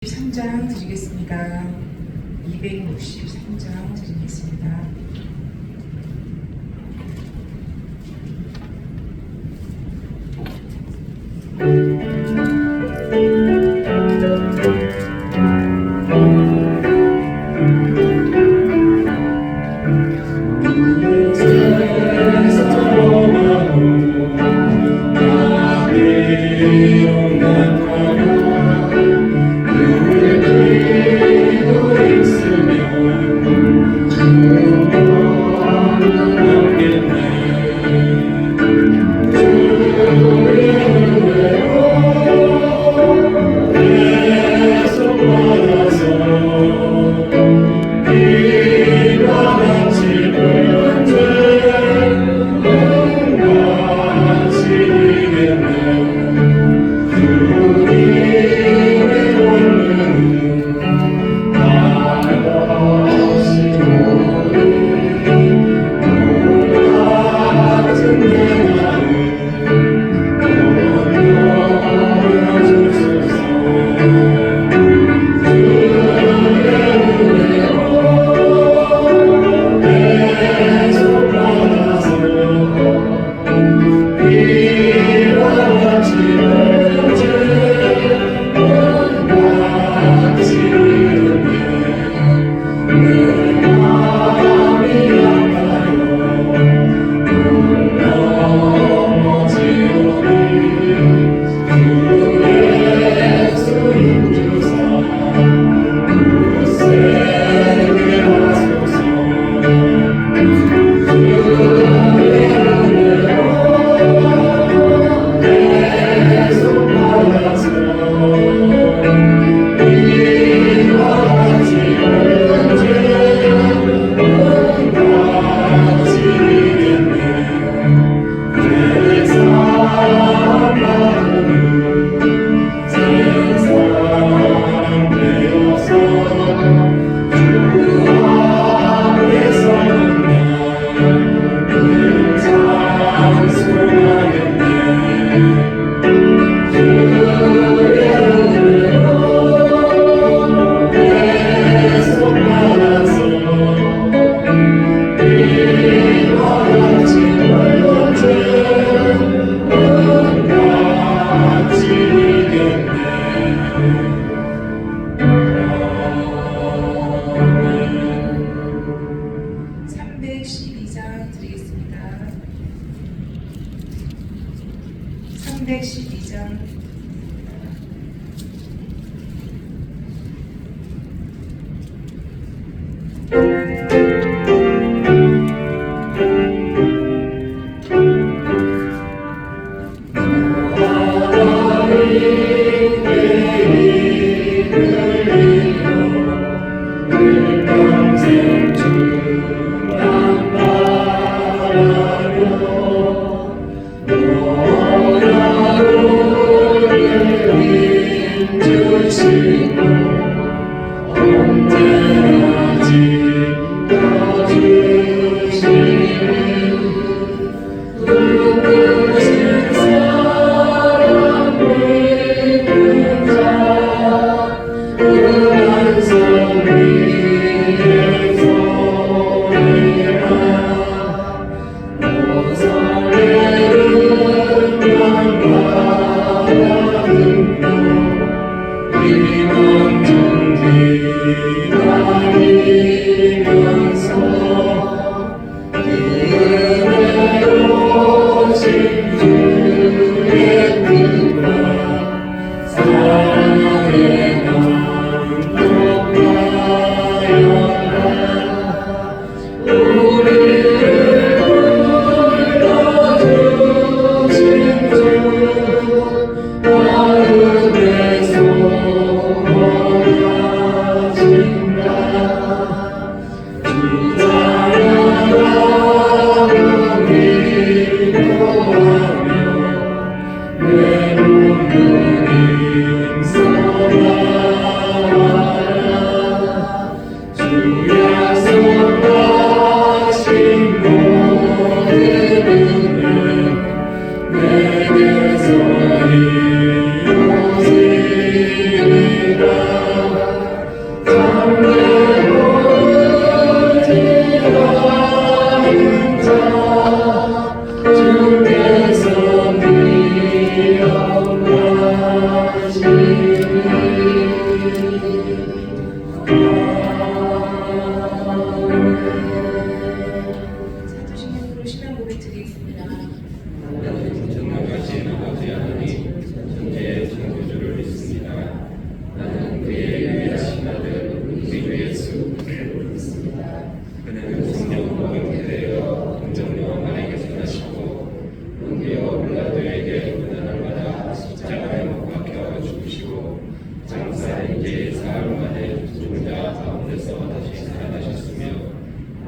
3장 드리겠습니다. 263장 드리겠습니다. 드리겠습니다. 312장 언제나 그는 성령으로 잉태되어 긍정령 나에게 전하시고 은비어 빌라도에게 고난을 받아 십자가에 못 박혀 죽으시고 장사에게 사흘 만에 죽은 자 가운데서 다시 살아나셨으며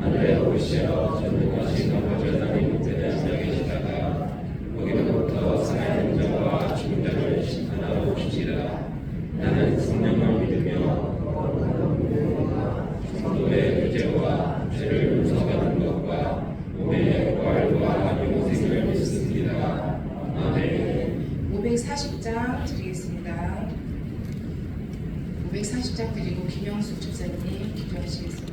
하늘에 오르시어 전능하신 아버지 하나님 우편에 앉아 계시다가 거기로부터 살아있는 자와 죽은 자를 심판하러 오시리라. 나는 성령을 믿으며 성도의 의제와 죄를 용서받는 것과 몸의 부활과 영생을 믿습니다. 아멘. 540장 드리겠습니다. 540장 드리고 김영숙 집사님 기도하시겠습니다.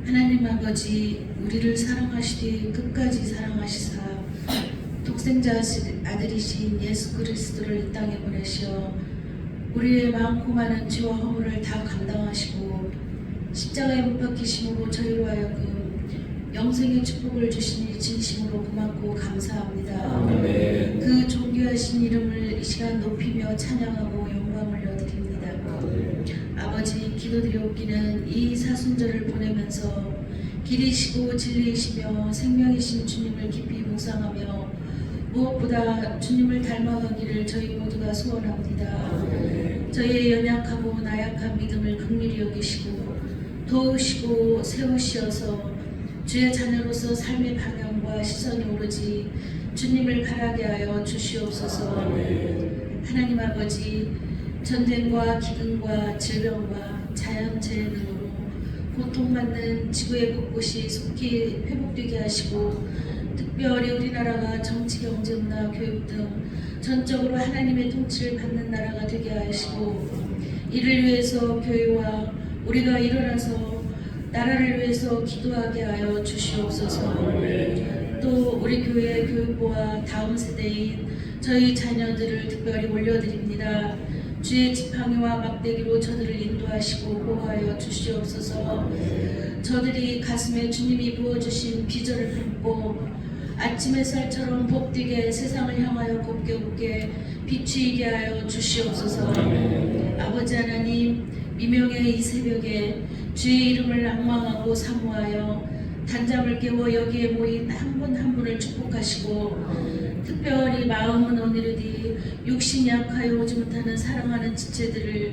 하나님 아버지, 우리를 사랑하시되 끝까지 사랑하시사 독생자 아들이신 예수 그리스도를 이 땅에 보내시어 우리의 많고 많은 죄와 허물을 다 감당하시고 십자가에 못 박히심으로 저희로 하여금 영생의 축복을 주시니 진심으로 고맙고 감사합니다. 아멘. 그 존귀하신 이름을 이 시간 높이며 찬양하고 영광을 올려드립니다. 아버지, 기도드리옵기는 이 사순절을 보내면서 길이시고 진리이시며 생명이신 주님을 깊이 묵상하며 무엇보다 주님을 닮아가기를 저희 모두가 소원합니다. 저희의 연약하고 나약한 믿음을 긍휼히 여기시고 도우시고 세우시어서 주의 자녀로서 삶의 방향과 시선이 오로지 주님을 바라게 하여 주시옵소서. 하나님 아버지, 전쟁과 기근과 질병과 자연재해 등으로 고통받는 지구의 곳곳이 속히 회복되게 하시고 특별히 우리나라가 정치, 경제, 문화, 교육 등 전적으로 하나님의 통치를 받는 나라가 되게 하시고 이를 위해서 교회와 우리가 일어나서 나라를 위해서 기도하게 하여 주시옵소서. 또 우리 교회 교육부와 다음 세대인 저희 자녀들을 특별히 올려드립니다. 주의 지팡이와 막대기로 저들을 인도하시고 보호하여 주시옵소서. 저들이 가슴에 주님이 부어주신 비전을 품고 아침 햇살처럼 복되게 세상을 향하여 곱게 웃게 비추이게 하여 주시옵소서. 아버지 하나님, 미명의 이 새벽에 주의 이름을 낭망하고 사모하여 단잠을 깨워 여기에 모인 한 분 한 분을 축복하시고 특별히 마음은 오늘이디 육신이 약하여 오지 못하는 사랑하는 지체들을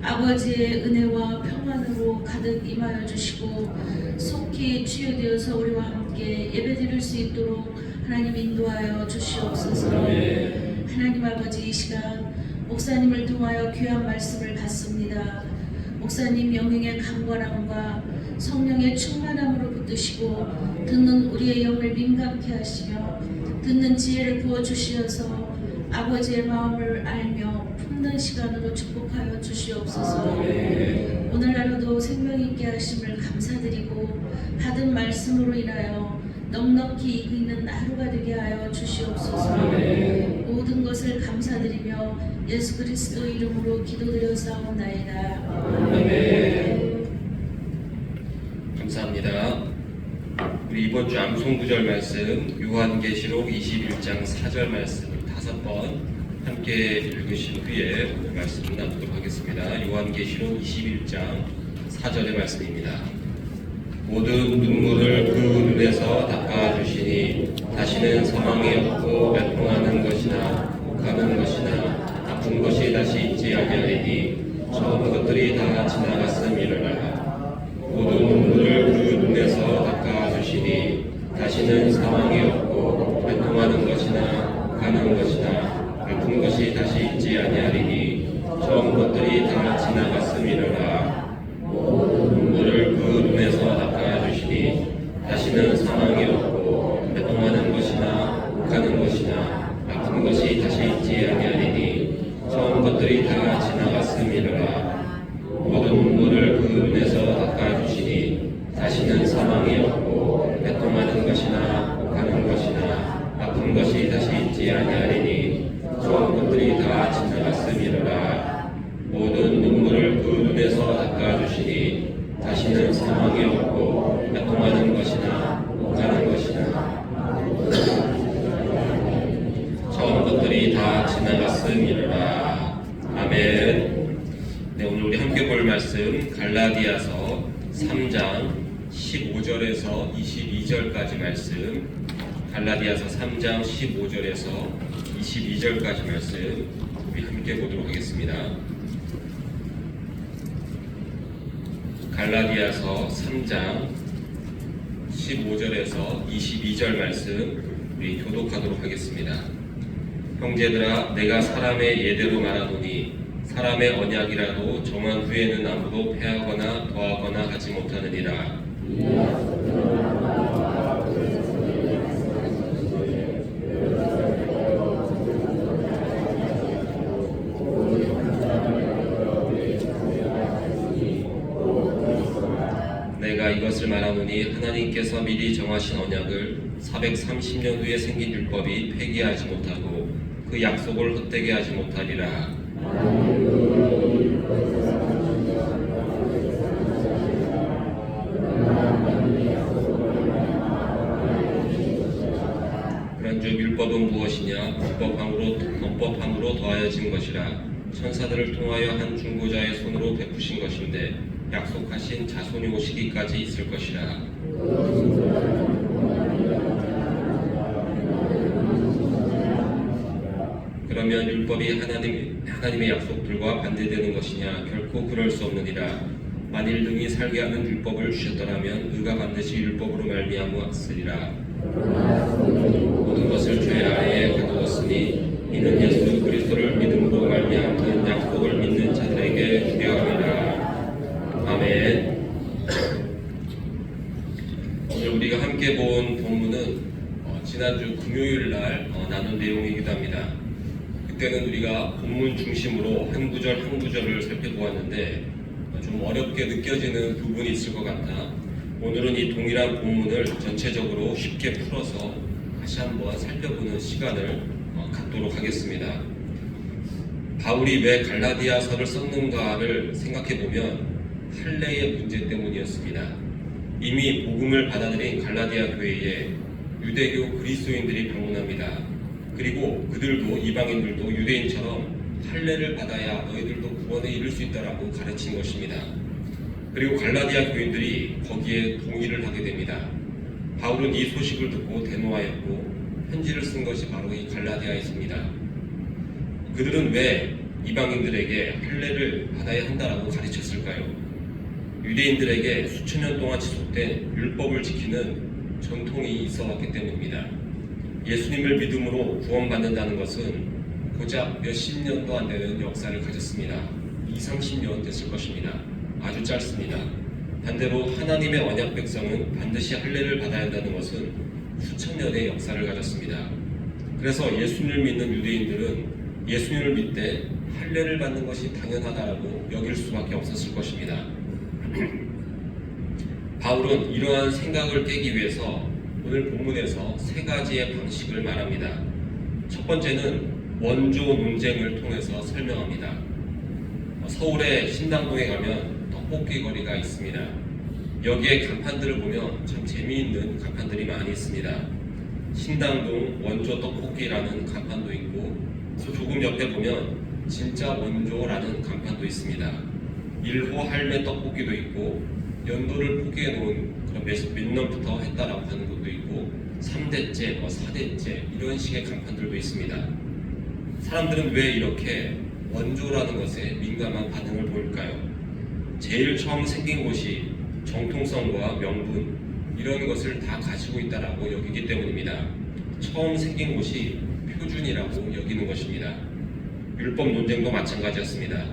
아버지의 은혜와 평안으로 가득 임하여 주시고 속히 치유되어서 우리와 함께 예배드릴 수 있도록 하나님 인도하여 주시옵소서. 하나님 아버지, 이 시간 목사님을 통하여 귀한 말씀을 받습니다. 목사님 영행의 강건함과 성령의 충만함으로 붙드시고 듣는 우리의 영을 민감케 하시며 듣는 지혜를 부어주시어서 아버지의 마음을 알며 품는 시간으로 축복하여 주시옵소서. 오늘 하루도 생명 있게 하심을 감사드리고 받은 말씀으로 인하여 넉넉히 이기는 하루가 되게 하여 주시옵소서. 모든 것을 감사드리며 예수 그리스도 이름으로 기도드려사옵나이다. 감사합니다. 우리 이번 주 암송 구절 말씀 요한계시록 21장 4절 말씀 5번 함께 읽으신 후에 말씀 나누도록 하겠습니다. 요한계시록 21장 4절의 말씀입니다. 모든 눈물을 그 눈에서 닦아주시니 다시는 사망이 없고 애통하는 것이나 가는 것이나 아픈 것이 다시 있지 아니하리니 처음 것들이 다 지나갔음이로라. 모든 눈물을 그 눈에서 닦아주시니 다시는 사망이 없고 애통하는 것이나 가는 것이나 아픈 것이 다시 있지 아니하리니 처음 것들이 다 지나갔음이로라. 눈물을 그 눈에서 닦아주시니 다시는 사망이 없고 애통하는 것이나 가는 것이나 아픈 것이 다시 있지 아니하리니 처음 것들이 다 지나갔음이로라. 모든 눈물을 그 눈에서 닦아주시니 다시는 사망이 없고 애통하는 것이나 가는 것이나 아픈 것이 다시 있지 아니하리니 처음 것들이 다 지나갔음이로라. 모든 눈물을 그 눈에서 닦아주시니 다시는 사망이 없고 애통하는 것이나 가는 것이나 처음 것들이 다 지나갔음이로라. 아멘. 네, 오늘 우리 함께 볼 말씀 갈라디아서 3장 15절에서 22절까지 말씀, 갈라디아서 3장 15절에서 22절까지 말씀 우리 함께 보도록 하겠습니다. 갈라디아서 3장 15절에서 22절 말씀 우리 교독하도록 하겠습니다. 형제들아, 내가 사람의 예대로 말하노니 사람의 언약이라도 정한 후에는 아무도 패하거나 더하거나 하지 못하느니라. 내가 이것을 말하노니 하나님께서 미리 정하신 언약을 430년 후에 생긴 율법이 폐기하지 못하고 그 약속을 헛되게 하지 못하리라. 그런즉 율법은 무엇이냐? 범법함으로 더하여진 것이라. 천사들을 통하여 한 중보자의 손으로 베푸신 것인데 약속하신 자손이 오시기까지 있을 것이라. 그러면 율법이 하나님의 약속들과 반대되는 것이냐? 결코 그럴 수 없느니라. 만일 능히 살게 하는 율법을 주셨더라면 의가 반드시 율법으로 말미암았으리라. 모든 것을 죄 아래에 가두었으니 이는 예수 그리스도를 믿음으로 말미암는 약속을 믿는 자들에게 주려함이라. 아멘. 오늘 우리가 함께 본 본문은 지난주 금요일 날 나눈 내용이기도 합니다. 그때는 우리가 본문 중심으로 한 구절 한 구절을 살펴보았는데 좀 어렵게 느껴지는 부분이 있을 것 같아 오늘은 이 동일한 본문을 전체적으로 쉽게 풀어서 다시 한번 살펴보는 시간을 갖도록 하겠습니다. 바울이 왜 갈라디아서를 썼는가를 생각해보면 할례의 문제 때문이었습니다. 이미 복음을 받아들인 갈라디아 교회에 유대교 그리스도인들이 방문합니다. 그리고 그들도 이방인들도 유대인처럼 할례를 받아야 너희들도 구원에 이를 수 있다라고 가르친 것입니다. 그리고 갈라디아 교인들이 거기에 동의를 하게 됩니다. 바울은 이 소식을 듣고 대노하였고 편지를 쓴 것이 바로 이 갈라디아였습니다. 그들은 왜 이방인들에게 할례를 받아야 한다라고 가르쳤을까요? 유대인들에게 수천 년 동안 지속된 율법을 지키는 전통이 있어 왔기 때문입니다. 예수님을 믿음으로 구원받는다는 것은 고작 몇십 년도 안 되는 역사를 가졌습니다. 20, 30년 됐을 것입니다. 아주 짧습니다. 반대로 하나님의 언약 백성은 반드시 할례를 받아야 한다는 것은 수천 년의 역사를 가졌습니다. 그래서 예수님을 믿는 유대인들은 예수님을 믿되 할례를 받는 것이 당연하다라고 여길 수밖에 없었을 것입니다. 바울은 이러한 생각을 깨기 위해서 오늘 본문에서 세 가지의 방식을 말합니다. 첫 번째는 원조 논쟁을 통해서 설명합니다. 서울의 신당동에 가면 떡볶이 거리가 있습니다. 여기에 간판들을 보면 참 재미있는 간판들이 많이 있습니다. 신당동 원조 떡볶이라는 간판도 있고 조금 옆에 보면 진짜 원조라는 간판도 있습니다. 1호 할매 떡볶이도 있고 연도를 포기해 놓은 그런 몇 년부터 했다라고 하는 것도 있고 3대째, 4대째 이런 식의 간판들도 있습니다. 사람들은 왜 이렇게 원조라는 것에 민감한 반응을 보일까요? 제일 처음 생긴 곳이 정통성과 명분 이런 것을 다 가지고 있다라고 여기기 때문입니다. 처음 생긴 곳이 표준이라고 여기는 것입니다. 율법 논쟁도 마찬가지였습니다.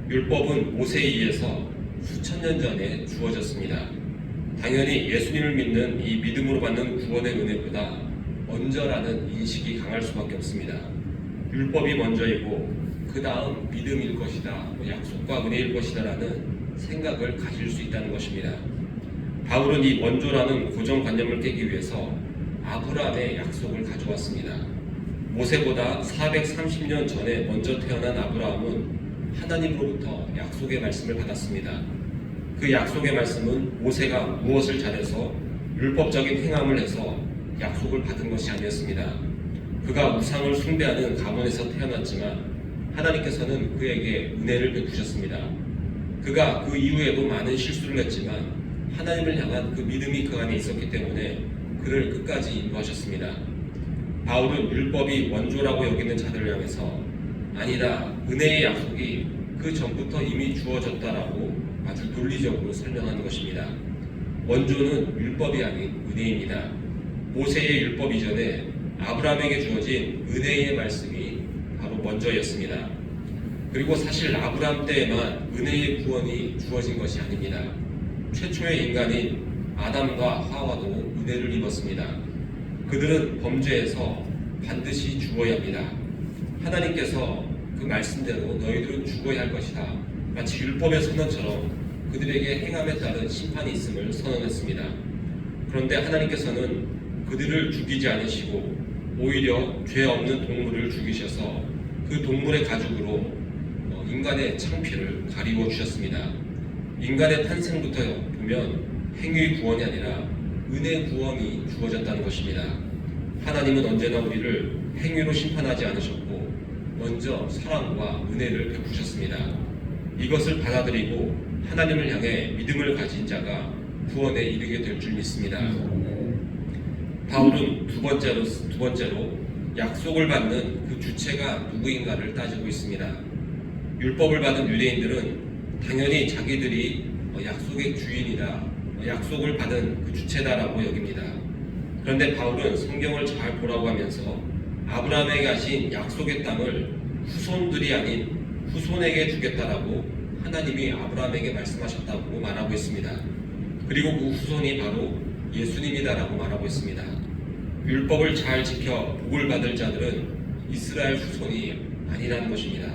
율법은 모세에 의해서 수천 년 전에 주어졌습니다. 당연히 예수님을 믿는 이 믿음으로 받는 구원의 은혜보다 먼저라는 인식이 강할 수밖에 없습니다. 율법이 먼저이고 그 다음 믿음일 것이다, 약속과 은혜일 것이다 라는 생각을 가질 수 있다는 것입니다. 바울은 이 먼저라는 고정관념을 깨기 위해서 아브라함의 약속을 가져왔습니다. 모세보다 430년 전에 먼저 태어난 아브라함은 하나님으로부터 약속의 말씀을 받았습니다. 그 약속의 말씀은 모세가 무엇을 잘해서 율법적인 행함을 해서 약속을 받은 것이 아니었습니다. 그가 우상을 숭배하는 가문에서 태어났지만 하나님께서는 그에게 은혜를 베푸셨습니다. 그가 그 이후에도 많은 실수를 했지만 하나님을 향한 그 믿음이 그 안에 있었기 때문에 그를 끝까지 인도하셨습니다. 바울은 율법이 원조라고 여기는 자들을 향해서 아니다, 은혜의 약속이 그 전부터 이미 주어졌다라고 아주 논리적으로 설명하는 것입니다. 원조는 율법이 아닌 은혜입니다. 모세의 율법 이전에 아브라함에게 주어진 은혜의 말씀이 바로 먼저였습니다. 그리고 사실 아브라함 때에만 은혜의 구원이 주어진 것이 아닙니다. 최초의 인간인 아담과 하와도 은혜를 입었습니다. 그들은 범죄에서 반드시 죽어야 합니다. 하나님께서 그 말씀대로 너희들은 죽어야 할 것이다, 마치 율법의 선언처럼 그들에게 행함에 따른 심판이 있음을 선언했습니다. 그런데 하나님께서는 그들을 죽이지 않으시고 오히려 죄 없는 동물을 죽이셔서 그 동물의 가죽으로 인간의 창피를 가리워 주셨습니다. 인간의 탄생부터 보면 행위 구원이 아니라 은혜 구원이 주어졌다는 것입니다. 하나님은 언제나 우리를 행위로 심판하지 않으셨고 먼저 사랑과 은혜를 베푸셨습니다. 이것을 받아들이고 하나님을 향해 믿음을 가진 자가 구원에 이르게 될 줄 믿습니다. 바울은 두 번째로 약속을 받는 그 주체가 누구인가를 따지고 있습니다. 율법을 받은 유대인들은 당연히 자기들이 약속의 주인이다, 약속을 받은 그 주체다라고 여깁니다. 그런데 바울은 성경을 잘 보라고 하면서 아브라함에게 하신 약속의 땅을 후손들이 아닌 후손에게 주겠다라고 하나님이 아브라함에게 말씀하셨다고 말하고 있습니다. 그리고 그 후손이 바로 예수님이다라고 말하고 있습니다. 율법을 잘 지켜 복을 받을 자들은 이스라엘 후손이 아니라는 것입니다.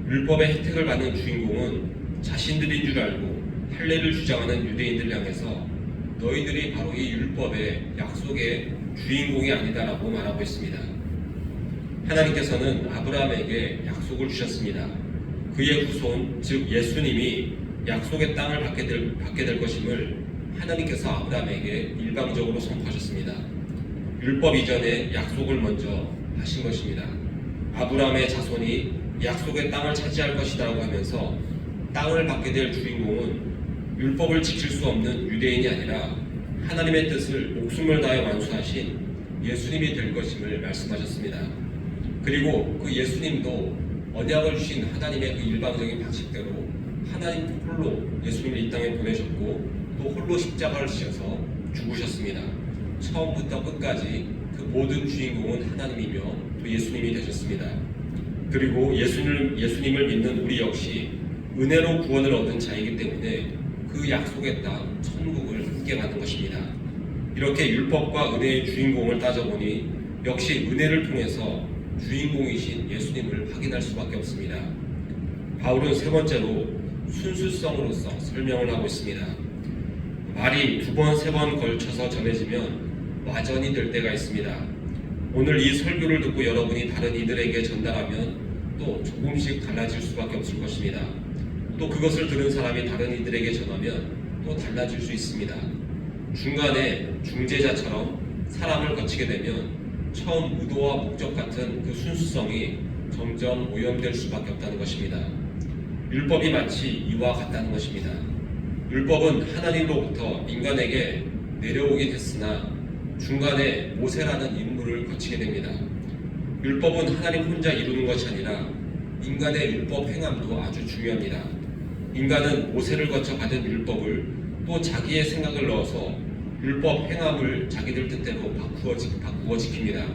율법의 혜택을 받는 주인공은 자신들인 줄 알고 할례를 주장하는 유대인들 향해서 너희들이 바로 이 율법의 약속의 주인공이 아니다라고 말하고 있습니다. 하나님께서는 아브라함에게 약속을 주셨습니다. 그의 후손, 즉 예수님이 약속의 땅을 받게 될 것임을 하나님께서 아브라함에게 일방적으로 선포하셨습니다. 율법 이전에 약속을 먼저 하신 것입니다. 아브라함의 자손이 약속의 땅을 차지할 것이라고 하면서 땅을 받게 될 주인공은 율법을 지킬 수 없는 유대인이 아니라 하나님의 뜻을 목숨을 다해 완수하신 예수님이 될 것임을 말씀하셨습니다. 그리고 그 예수님도 언약을 주신 하나님의 그 일방적인 방식대로 하나님 홀로 예수님을 이 땅에 보내셨고 또 홀로 십자가를 지셔서 죽으셨습니다. 처음부터 끝까지 그 모든 주인공은 하나님이며 또 예수님이 되셨습니다. 그리고 예수님을 믿는 우리 역시 은혜로 구원을 얻은 자이기 때문에 그 약속의 땅 천국을 함께 가는 것입니다. 이렇게 율법과 은혜의 주인공을 따져보니 역시 은혜를 통해서 주인공이신 예수님을 확인할 수밖에 없습니다. 바울은 세 번째로 순수성으로서 설명을 하고 있습니다. 말이 두 번, 세 번 걸쳐서 전해지면 와전이 될 때가 있습니다. 오늘 이 설교를 듣고 여러분이 다른 이들에게 전달하면 또 조금씩 달라질 수밖에 없을 것입니다. 또 그것을 들은 사람이 다른 이들에게 전하면 또 달라질 수 있습니다. 중간에 중재자처럼 사람을 거치게 되면 처음 의도와 목적 같은 그 순수성이 점점 오염될 수밖에 없다는 것입니다. 율법이 마치 이와 같다는 것입니다. 율법은 하나님으로부터 인간에게 내려오긴 했으나 중간에 모세라는 인물을 거치게 됩니다. 율법은 하나님 혼자 이루는 것이 아니라 인간의 율법 행함도 아주 중요합니다. 인간은 모세를 거쳐 받은 율법을 또 자기의 생각을 넣어서 율법 행함을 자기들 뜻대로 바꾸어 지킵니다.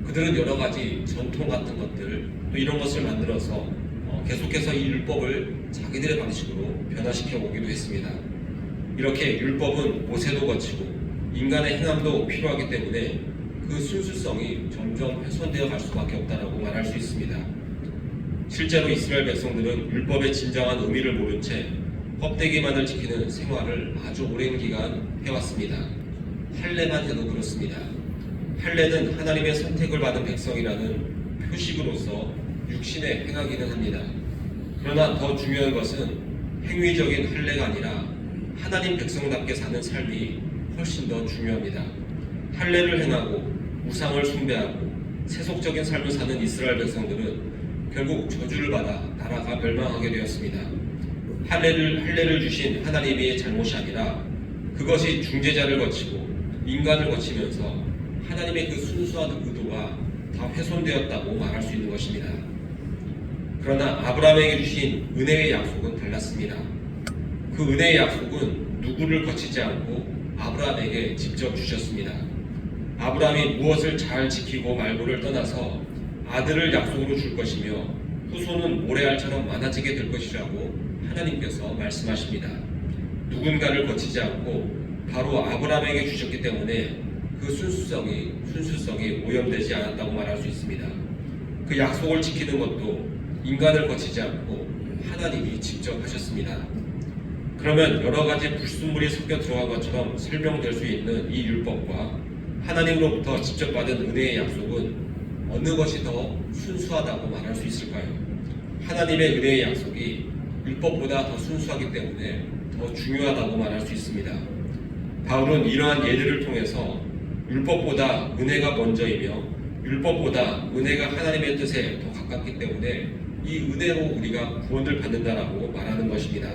그들은 여러 가지 전통 같은 것들 또 이런 것을 만들어서 계속해서 이 율법을 자기들의 방식으로 변화시켜 오기도 했습니다. 이렇게 율법은 모세도 거치고 인간의 행함도 필요하기 때문에 그 순수성이 점점 훼손되어 갈 수밖에 없다고 말할 수 있습니다. 실제로 이스라엘 백성들은 율법의 진정한 의미를 모른 채 껍데기만을 지키는 생활을 아주 오랜 기간 해왔습니다. 할례만 해도 그렇습니다. 할례는 하나님의 선택을 받은 백성이라는 표식으로서 육신에 행하기는 합니다. 그러나 더 중요한 것은 행위적인 할례가 아니라 하나님 백성답게 사는 삶이 훨씬 더 중요합니다. 할례를 행하고 우상을 숭배하고 세속적인 삶을 사는 이스라엘 백성들은 결국 저주를 받아 나라가 멸망하게 되었습니다. 할례를 주신 하나님의 잘못이 아니라 그것이 중재자를 거치고 인간을 거치면서 하나님의 그 순수한 의도가 다 훼손되었다고 말할 수 있는 것입니다. 그러나 아브라함에게 주신 은혜의 약속은 달랐습니다. 그 은혜의 약속은 누구를 거치지 않고 아브라함에게 직접 주셨습니다. 아브라함이 무엇을 잘 지키고 말고를 떠나서 아들을 약속으로 줄 것이며 후손은 모래알처럼 많아지게 될 것이라고 하나님께서 말씀하십니다. 누군가를 거치지 않고 바로 아브라함에게 주셨기 때문에 그 순수성이 오염되지 않았다고 말할 수 있습니다. 그 약속을 지키는 것도 인간을 거치지 않고 하나님이 직접 하셨습니다. 그러면 여러 가지 불순물이 섞여 들어간 것처럼 설명될 수 있는 이 율법과 하나님으로부터 직접 받은 은혜의 약속은 어느 것이 더 순수하다고 말할 수 있을까요? 하나님의 은혜의 약속이 율법보다 더 순수하기 때문에 더 중요하다고 말할 수 있습니다. 바울은 이러한 예들을 통해서 율법보다 은혜가 먼저이며 율법보다 은혜가 하나님의 뜻에 더 가깝기 때문에 이 은혜로 우리가 구원을 받는다라고 말하는 것입니다.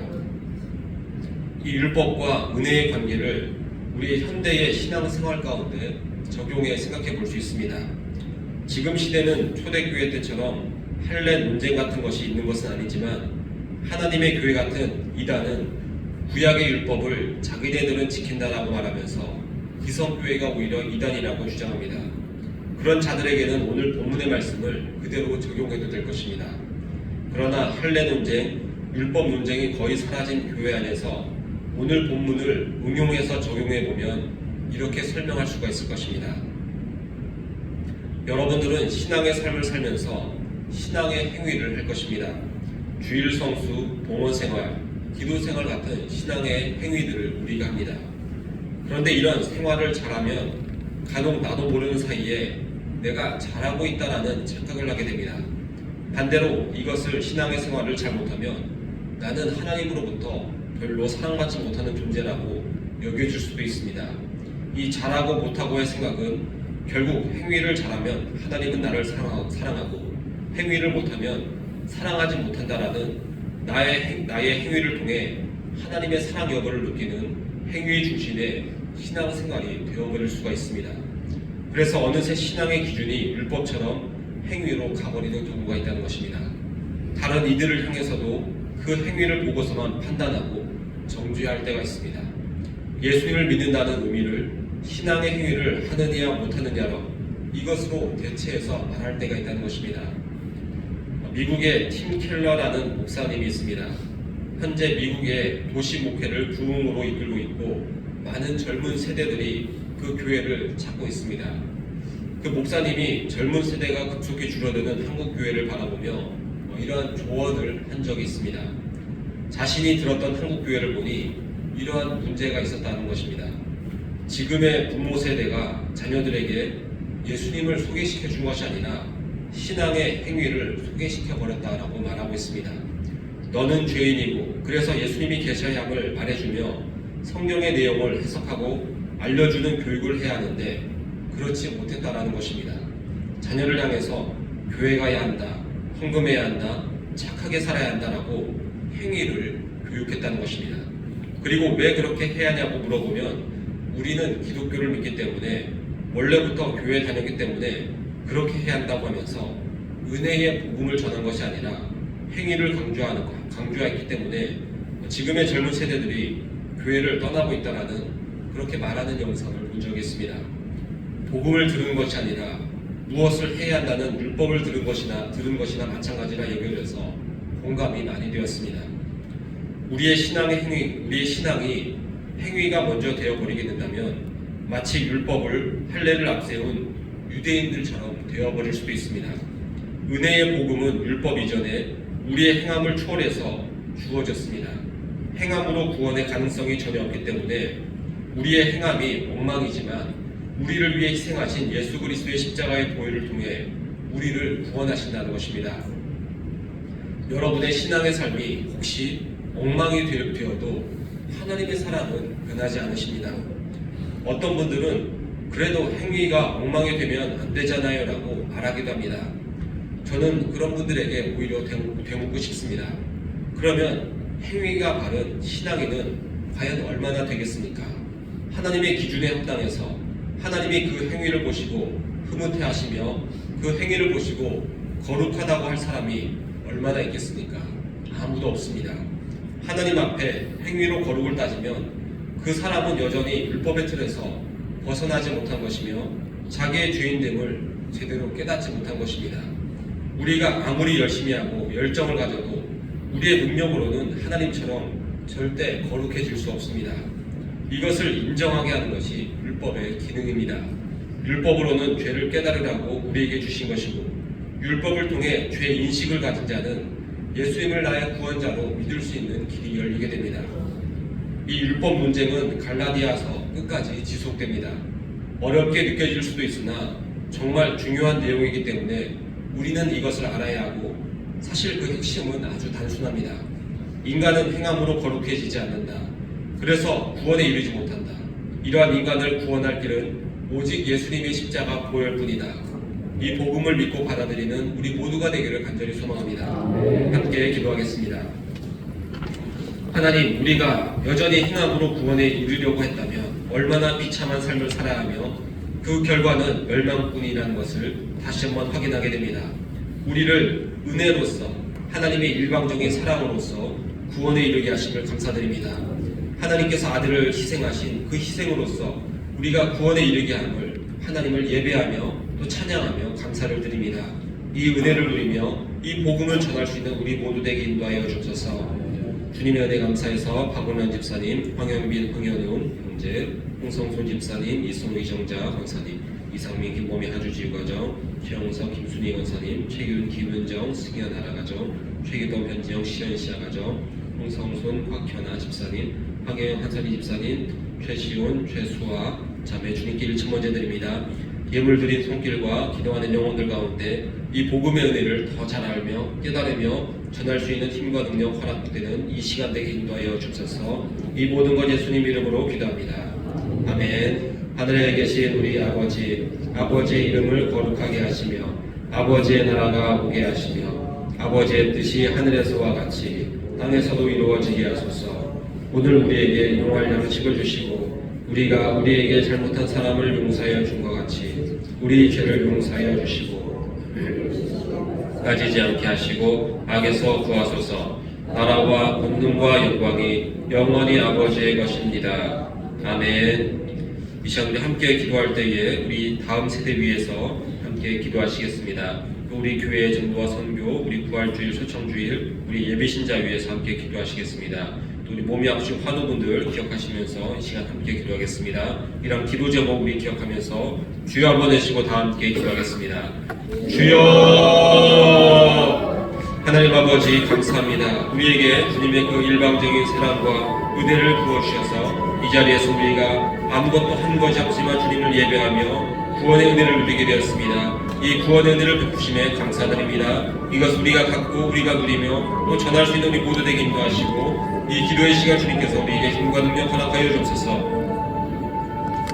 이 율법과 은혜의 관계를 우리의 현대의 신앙생활 가운데 적용해 생각해 볼 수 있습니다. 지금 시대는 초대교회 때처럼 할례 논쟁 같은 것이 있는 것은 아니지만 하나님의 교회 같은 이단은 구약의 율법을 자기네들은 지킨다라고 말하면서 기성교회가 오히려 이단이라고 주장합니다. 그런 자들에게는 오늘 본문의 말씀을 그대로 적용해도 될 것입니다. 그러나 할례 논쟁, 율법 논쟁이 거의 사라진 교회 안에서 오늘 본문을 응용해서 적용해 보면 이렇게 설명할 수가 있을 것입니다. 여러분들은 신앙의 삶을 살면서 신앙의 행위를 할 것입니다. 주일 성수, 봉헌 생활, 기도 생활 같은 신앙의 행위들을 우리가 합니다. 그런데 이런 생활을 잘하면 간혹 나도 모르는 사이에 내가 잘하고 있다라는 착각을 하게 됩니다. 반대로 이것을 신앙의 생활을 잘 못하면 나는 하나님으로부터 별로 사랑받지 못하는 존재라고 여겨질 수도 있습니다. 이 잘하고 못하고의 생각은 결국 행위를 잘하면 하나님은 나를 사랑하고 행위를 못하면 사랑하지 못한다라는 나의 행위를 통해 하나님의 사랑 여부를 느끼는 행위 중심의 신앙생활이 되어버릴 수가 있습니다. 그래서 어느새 신앙의 기준이 율법처럼 행위로 가버리는 경우가 있다는 것입니다. 다른 이들을 향해서도 그 행위를 보고서만 판단하고 정죄할 때가 있습니다. 예수님을 믿는다는 의미를 신앙의 행위를 하느냐 못하느냐로 이것으로 대체해서 말할 때가 있다는 것입니다. 미국에 팀 켈러라는 목사님이 있습니다. 현재 미국의 도시 목회를 부흥으로 이끌고 있고 많은 젊은 세대들이 그 교회를 찾고 있습니다. 그 목사님이 젊은 세대가 급속히 줄어드는 한국 교회를 바라보며 이러한 조언을 한 적이 있습니다. 자신이 들었던 한국 교회를 보니 이러한 문제가 있었다는 것입니다. 지금의 부모 세대가 자녀들에게 예수님을 소개시켜 준 것이 아니라 신앙의 행위를 소개시켜 버렸다라고 말하고 있습니다. 너는 죄인이고 그래서 예수님이 계셔야 함을 말해주며 성경의 내용을 해석하고 알려주는 교육을 해야 하는데 그렇지 못했다라는 것입니다. 자녀를 향해서 교회 가야 한다, 헌금해야 한다, 착하게 살아야 한다라고 행위를 교육했다는 것입니다. 그리고 왜 그렇게 해야 하냐고 물어보면 우리는 기독교를 믿기 때문에 원래부터 교회 다녔기 때문에 그렇게 해야 한다고 하면서 은혜의 복음을 전한 것이 아니라 행위를 강조했기 때문에 지금의 젊은 세대들이 교회를 떠나고 있다라는 그렇게 말하는 영상을 본 적이 있습니다. 복음을 들은 것이 아니라 무엇을 해야 한다는 율법을 들은 것이나 마찬가지라 여겨져서 공감이 많이 되었습니다. 우리의 신앙이 행위가 먼저 되어버리게 된다면 마치 율법을 할례를 앞세운 유대인들처럼 되어버릴 수도 있습니다. 은혜의 복음은 율법 이전에 우리의 행함을 초월해서 주어졌습니다. 행함으로 구원의 가능성이 전혀 없기 때문에 우리의 행함이 엉망이지만 우리를 위해 희생하신 예수 그리스도의 십자가의 보혈을 통해 우리를 구원하신다는 것입니다. 여러분의 신앙의 삶이 혹시 엉망이 되어도 하나님의 사랑은 변하지 않으십니다. 어떤 분들은 그래도 행위가 엉망이 되면 안 되잖아요 라고 말하기도 합니다. 저는 그런 분들에게 오히려 되묻고 싶습니다. 그러면 행위가 바른 신앙인은 과연 얼마나 되겠습니까? 하나님의 기준에 합당해서 하나님이 그 행위를 보시고 흐뭇해하시며 그 행위를 보시고 거룩하다고 할 사람이 얼마나 있겠습니까? 아무도 없습니다. 하나님 앞에 행위로 거룩을 따지면 그 사람은 여전히 율법의 틀에서 벗어나지 못한 것이며 자기의 죄인됨을 제대로 깨닫지 못한 것입니다. 우리가 아무리 열심히 하고 열정을 가져도 우리의 능력으로는 하나님처럼 절대 거룩해질 수 없습니다. 이것을 인정하게 하는 것이 율법의 기능입니다. 율법으로는 죄를 깨달으라고 우리에게 주신 것이고 율법을 통해 죄 인식을 가진 자는 예수님을 나의 구원자로 믿을 수 있는 길이 열리게 됩니다. 이 율법 논쟁은 갈라디아서 끝까지 지속됩니다. 어렵게 느껴질 수도 있으나 정말 중요한 내용이기 때문에 우리는 이것을 알아야 하고 사실 그 핵심은 아주 단순합니다. 인간은 행함으로 거룩해지지 않는다. 그래서 구원에 이르지 못한다. 이러한 인간을 구원할 길은 오직 예수님의 십자가 보혈뿐이다. 이 복음을 믿고 받아들이는 우리 모두가 되기를 간절히 소망합니다. 함께 기도하겠습니다. 하나님, 우리가 여전히 행함으로 구원에 이르려고 했다면 얼마나 비참한 삶을 살아야 하며 그 결과는 멸망뿐이라는 것을 다시 한번 확인하게 됩니다. 우리를 은혜로서 하나님의 일방적인 사랑으로서 구원에 이르게 하심을 감사드립니다. 하나님께서 아들을 희생하신 그 희생으로서 우리가 구원에 이르게 함을 하나님을 예배하며 또 찬양하며 감사를 드립니다. 이 은혜를 누리며 이 복음을 전할 수 있는 우리 모두 되게 인도하여 주옵소서. 주님의 은혜 감사해서 박은환 집사님, 황현빈, 황현웅 형제, 홍성순 집사님, 이승우 이정자 권사님, 이상민 김범희 하주지구가정, 최영석 김순희 권사님, 최윤 김은정 승현 아라가정, 최기동 변지영 시연시아 가정, 홍성순 곽현아 집사님, 황혜영 한선희 집사님, 최시온 최수아 자매 주님께 일침먼저 드립니다. 예물 드린 손길과 기도하는 영혼들 가운데 이 복음의 은혜를 더 잘 알며 깨달으며 전할 수 있는 힘과 능력 허락되는 이 시간 되게 인도하여 주옵소서. 이 모든 것 예수님 이름으로 기도합니다. 아멘. 하늘에 계신 우리 아버지, 아버지의 이름을 거룩하게 하시며 아버지의 나라가 오게 하시며 아버지의 뜻이 하늘에서와 같이 땅에서도 이루어지게 하소서. 오늘 우리에게 용할 양식을 주시고 우리가 우리에게 잘못한 사람을 용서하여 준 것 같이 우리 죄를 용서하여 주시고 빠지지 않게 하시고 악에서 구하소서. 나라와 권능과 영광이 영원히 아버지의 것입니다. 아멘. 이 시간 우리 함께 기도할 때에 우리 다음 세대 위해서 함께 기도하시겠습니다. 또 우리 교회의 전도와 선교, 우리 부활주일, 소청주일, 우리 예비신자 위해서 함께 기도하시겠습니다. 또 우리 몸이 아프신 환우분들 기억하시면서 이 시간 함께 기도하겠습니다. 이런 기도 제목 우리 기억하면서 주여 한번 내쉬고 다 함께 기도하겠습니다. 주여! 하나님 아버지 감사합니다. 우리에게 주님의 그 일방적인 사랑과 은혜를 부어주셔서 이 자리에서 우리가 아무것도 한 것이 없지만 주님을 예배하며 구원의 은혜를 누리게 되었습니다. 이 구원의 은혜를 베푸심에 감사드립니다. 이것 우리가 갖고 우리가 누리며 또 전할 수 있는 우리 모두 되게 인도하시고 이 기도의 시간 주님께서 우리에게 힘과 능력 허락하여 주옵소서.